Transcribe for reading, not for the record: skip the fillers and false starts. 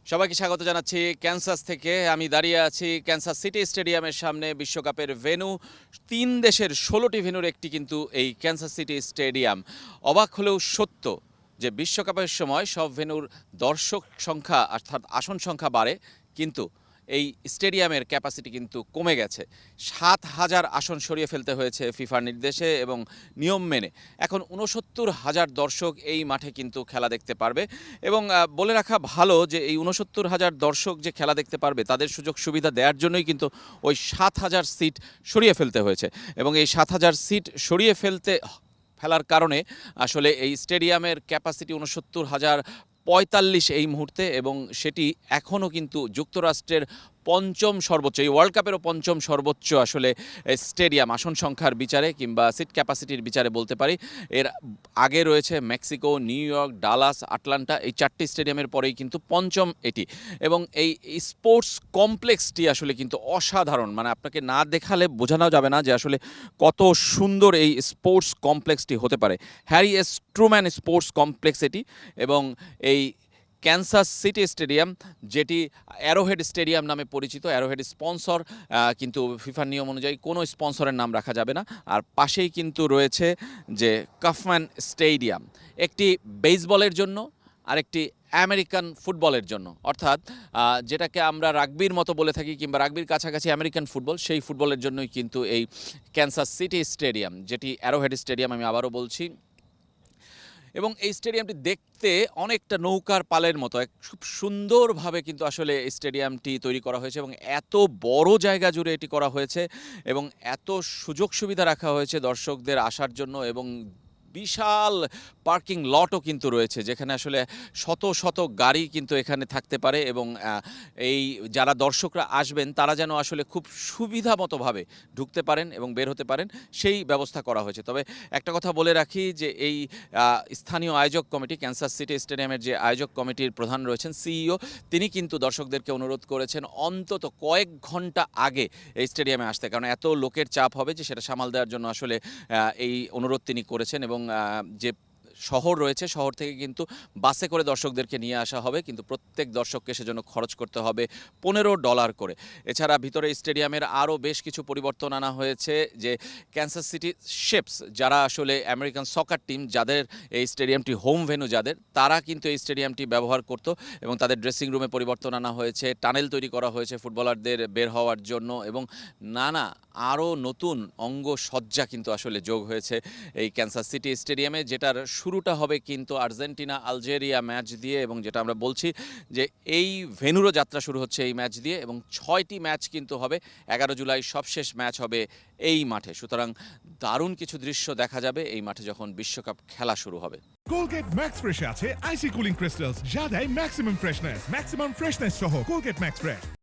সবাইকে স্বাগত জানাচ্ছি ক্যানসাস থেকে। আমি দাঁড়িয়ে আছি ক্যানসাস সিটি স্টেডিয়ামের সামনে। বিশ্বকাপের ভেন্যু, 3 দেশের 16টি ভেন্যুর একটি কিন্তু এই ক্যানসাস সিটি স্টেডিয়াম। অবাক হলেও সত্য যে বিশ্বকাপের সময় সব ভেন্যুর দর্শক সংখ্যা অর্থাৎ আসন সংখ্যা বাড়ে, কিন্তু এই স্টেডিয়ামের ক্যাপাসিটি কিন্তু কমে গেছে। 7,000 আসন সরিয়ে ফেলতে হয়েছে ফিফার নির্দেশে এবং নিয়ম মেনে। এখন 69,000 দর্শক এই মাঠে কিন্তু খেলা দেখতে পারবে। এবং বলে রাখা ভালো যে এই 69,000 দর্শক যে খেলা দেখতে পারবে তাদের সুযোগ সুবিধা দেওয়ার জন্যই কিন্তু ওই 7,000 সিট সরিয়ে ফেলতে হয়েছে। এবং এই 7,000 সিট সরিয়ে ফেলার কারণে আসলে এই স্টেডিয়ামের ক্যাপাসিটি 69,045 এই মুহূর্তে, এবং সেটি এখনও কিন্তু যুক্তরাষ্ট্রের পঞ্চম সর্বোচ্চ, এই ওয়ার্ল্ড কাপেরও পঞ্চম সর্বোচ্চ আসলে স্টেডিয়াম আসন সংখ্যার বিচারে কিংবা সিট ক্যাপাসিটির বিচারে বলতে পারি। এর আগে রয়েছে Mexico, new York, Dallas, Atlanta, এই 4টি স্টেডিয়ামের পরেই কিন্তু পঞ্চম এটি। এবং এই স্পোর্টস কমপ্লেক্সটি আসলে কিন্তু অসাধারণ, মানে আপনাকে না দেখালে বোঝানো যাবে না যে আসলে কত সুন্দর এই স্পোর্টস কমপ্লেক্সটি হতে পারে। Harry S Truman sports complex এটি। এবং এই ক্যানসাস সিটি স্টেডিয়াম, যেটি অ্যারোহেড স্টেডিয়াম নামে পরিচিত, অ্যারোহেড স্পন্সর, কিন্তু ফিফার নিয়ম অনুযায়ী কোনো স্পন্সরের নাম রাখা যাবে না। আর পাশেই কিন্তু রয়েছে যে কাফম্যান স্টেডিয়াম, একটি বেসবলের জন্য আর একটি আমেরিকান ফুটবলের জন্য, অর্থাৎ যেটাকে আমরা রাগবির মতো বলে থাকি কিংবা রাগবির কাছাকাছি আমেরিকান ফুটবল, সেই ফুটবলের জন্যই কিন্তু এই ক্যানসাস সিটি স্টেডিয়াম, যেটি অ্যারোহেড স্টেডিয়াম, আমি আবারও বলছি। এবং এই স্টেডিয়ামটি দেখতে অনেকটা নৌকার পালের মতো, খুব সুন্দরভাবে কিন্তু আসলে এই স্টেডিয়ামটি তৈরি করা হয়েছে এবং এত বড় জায়গা জুড়ে এটি করা হয়েছে এবং এত সুযোগ সুবিধা রাখা হয়েছে দর্শকদের আসার জন্য। এবং বিশাল পার্কিং লটও কিন্তু রয়েছে, যেখানে আসলে শত শত গাড়ি কিন্তু এখানে থাকতে পারে। এবং এই যারা দর্শকরা আসবেন তারা যেন আসলে খুব সুবিধা মতোভাবে ঢুকতে পারেন এবং বের হতে পারেন, সেই ব্যবস্থা করা হয়েছে। তবে একটা কথা বলে রাখি যে এই স্থানীয় আয়োজক কমিটি, ক্যানসাস সিটি স্টেডিয়ামের যে আয়োজক কমিটির প্রধান রয়েছেন, সিইও, তিনি কিন্তু দর্শকদেরকে অনুরোধ করেছেন অন্তত কয়েক ঘন্টা আগে এই স্টেডিয়ামে আসতে, কারণ এত লোকের চাপ হবে যে সেটা সামাল দেওয়ার জন্য আসলে এই অনুরোধ তিনি করেছেন। এবং যে শহর রয়েছে, শহর থেকে কিন্তু বাসে করে দর্শকদেরকে নিয়ে আসা হবে, কিন্তু প্রত্যেক দর্শককে সেজন্য খরচ করতে হবে $15 করে। এছাড়া ভিতরে স্টেডিয়ামের আরও বেশ কিছু পরিবর্তন আনা হয়েছে। যে ক্যানসাস সিটি শেপস, যারা আসলে আমেরিকান সকার টিম, যাদের এই স্টেডিয়ামটি হোম ভেন্যু, যাদের, তারা কিন্তু এই স্টেডিয়ামটি ব্যবহার করত এবং তাদের ড্রেসিং রুমে পরিবর্তন আনা হয়েছে, টানেল তৈরি করা হয়েছে ফুটবলারদের বের হওয়ার জন্য, এবং নানা আরও নতুন অঙ্গসজ্জা কিন্তু আসলে যোগ হয়েছে এই ক্যানসাস সিটি স্টেডিয়ামে, যেটার শুরুটা হবে কিন্তু আর্জেন্টিনা আলজেরিয়া ম্যাচ দিয়ে। এবং যেটা আমরা বলছি যে এই ভেন্যুরও যাত্রা শুরু হচ্ছে এই ম্যাচ দিয়ে, এবং 6টি ম্যাচ কিন্তু হবে। 11 জুলাই সবশেষ ম্যাচ হবে এই মাঠে। সুতরাং দারুণ কিছু দৃশ্য দেখা যাবে এই মাঠে যখন বিশ্বকাপ খেলা শুরু হবে। কোলগেট ম্যাক্স ফ্রেশে আছে আইসি কুলিং ক্রিস্টালস, যা দেয় ম্যাক্সিমাম ফ্রেশনেস সহ কোলগেট ম্যাক্স ফ্রেশ।